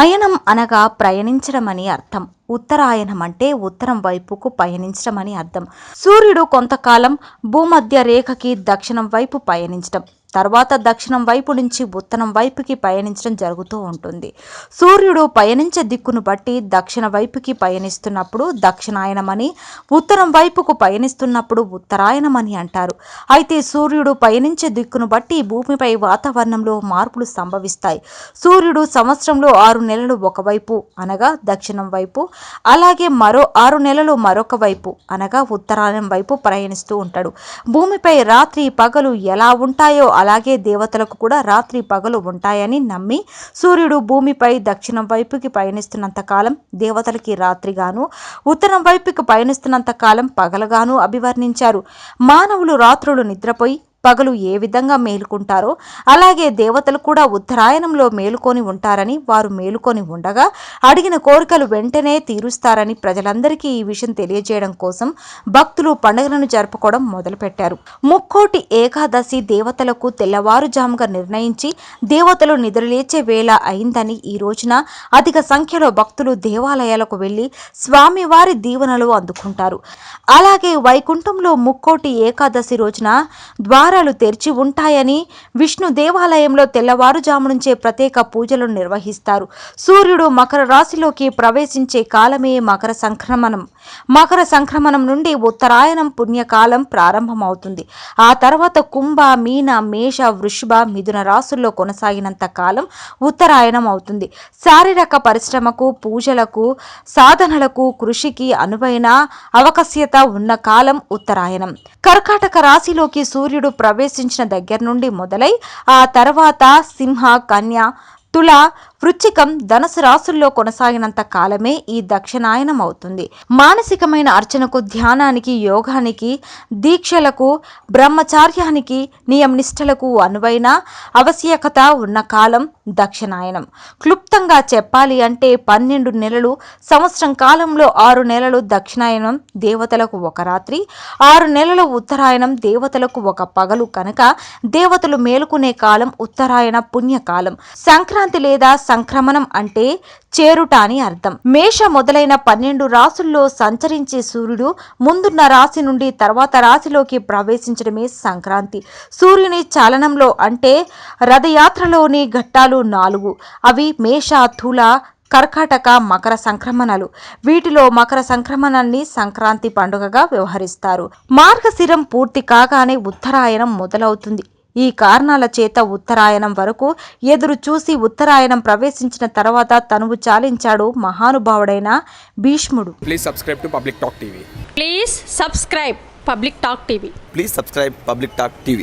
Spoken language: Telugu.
అయనం అనగా ప్రయాణించడం అని అర్థం. ఉత్తరాయణం అంటే ఉత్తరం వైపుకు పయనించడం అని అర్థం. సూర్యుడు కొంతకాలం భూమధ్య రేఖకి దక్షిణం వైపు పయనించడం, తర్వాత దక్షిణం వైపు నుంచి ఉత్తరం వైపుకి పయనించడం జరుగుతూ ఉంటుంది. సూర్యుడు పయనించే దిక్కును బట్టి దక్షిణ వైపుకి పయనిస్తున్నప్పుడు దక్షిణాయనమని, ఉత్తరం వైపుకు పయనిస్తున్నప్పుడు ఉత్తరాయణమని అంటారు. అయితే సూర్యుడు పయనించే దిక్కును బట్టి భూమిపై వాతావరణంలో మార్పులు సంభవిస్తాయి. సూర్యుడు సంవత్సరంలో 6 నెలలు ఒకవైపు అనగా దక్షిణం వైపు, అలాగే మరో 6 నెలలు మరొక వైపు అనగా ఉత్తరాయణం వైపు ప్రయాణిస్తూ ఉంటాడు. భూమిపై రాత్రి పగలు ఎలా ఉంటాయో అలాగే దేవతలకు కూడా రాత్రి పగలు ఉంటాయని నమ్మి సూర్యుడు భూమిపై దక్షిణం వైపుకి పయనిస్తున్నంత కాలం దేవతలకి రాత్రిగాను, ఉత్తరం వైపుకి పయనిస్తున్నంత కాలం పగలుగాను అభివర్ణించారు. మానవులు రాత్రులు నిద్రపోయి పగలు ఏ విధంగా మేలుకుంటారో అలాగే దేవతలు కూడా ఉత్తరాయణంలో మేలుకొని ఉంటారని, వారు మేలుకొని ఉండగా అడిగిన కోరికలు వెంటనే తీరుస్తారని ప్రజలందరికీ ఈ విషయం తెలియజేయడం కోసం భక్తులు పండుగలను జరుపుకోవడం మొదలుపెట్టారు. ముక్కోటి ఏకాదశి దేవతలకు తెల్లవారుజాముగా నిర్ణయించి దేవతలు నిద్రలేచే వేళ అయిందని ఈ రోజున అధిక సంఖ్యలో భక్తులు దేవాలయాలకు వెళ్లి స్వామివారి దీవెనలు అందుకుంటారు. అలాగే వైకుంఠంలో ముక్కోటి ఏకాదశి రోజున ద్వారాలు తెరిచి ఉంటాయని, విష్ణు దేవాలయంలో తెల్లవారుజాము నుంచే ప్రత్యేక పూజలు నిర్వహిస్తారు. సూర్యుడు మకర రాశిలోకి ప్రవేశించే కాలమే మకర సంక్రమణం. మకర సంక్రమణం నుండి ఉత్తరాయణం పుణ్యకాలం ప్రారంభమవుతుంది. ఆ తర్వాత కుంభ, మీన, మేష, వృషభ, మిథున రాశుల్లో కొనసాగినంత కాలం ఉత్తరాయణం అవుతుంది. శారీరక పరిశ్రమకు, పూజలకు, సాధనలకు, కృషికి అనువైన అవకాశత ఉన్న కాలం ఉత్తరాయణం. కర్కాటక రాశిలోకి సూర్యుడు ప్రవేశించిన దగ్గర నుండి మొదలై ఆ తర్వాత సింహ, కన్య, తుల, వృచ్చికం, ధనుసు రాశుల్లో కొనసాగినంత కాలమే ఈ దక్షిణాయనం అవుతుంది. మానసికమైన అర్చనకు, ధ్యానానికి, యోగానికి, దీక్షలకు, బ్రహ్మచార్యానికి, నియమనిష్టలకు అనువైన ఆవశ్యకత ఉన్న కాలం దక్షిణాయనం. క్లుప్తంగా చెప్పాలి అంటే 12 నెలలు సంవత్సరం కాలంలో 6 నెలలు దక్షిణాయనం దేవతలకు ఒక రాత్రి, 6 నెలలు ఉత్తరాయణం దేవతలకు ఒక పగలు కనుక దేవతలు మేలుకునే కాలం ఉత్తరాయణ పుణ్యకాలం. సంక్రాంతి లేదా సంక్రమణం అంటే చేరుట అని అర్థం. మేష మొదలైన 12 రాశుల్లో సంచరించే సూర్యుడు ముందున్న రాశి నుండి తర్వాత రాశిలోకి ప్రవేశించడమే సంక్రాంతి. సూర్యుని చాలనంలో అంటే రథయాత్రలోని ఘట్టాలు 4. అవి మేష, తుల, కర్కాటక, మకర సంక్రమణలు. వీటిలో మకర సంక్రమణాన్ని సంక్రాంతి పండుగగా వ్యవహరిస్తారు. మార్గశిరం పూర్తి కాగానే ఉత్తరాయణం మొదలవుతుంది. ఈ కారణాల చేత ఉత్తరాయణం వరకు ఎదురు చూసి ఉత్తరాయణం ప్రవేశించిన తర్వాత తనువు చాలించాడు మహానుభావుడైన భీష్ముడు. Please subscribe to Public Talk TV. Please subscribe Public Talk TV. Please subscribe Public Talk TV.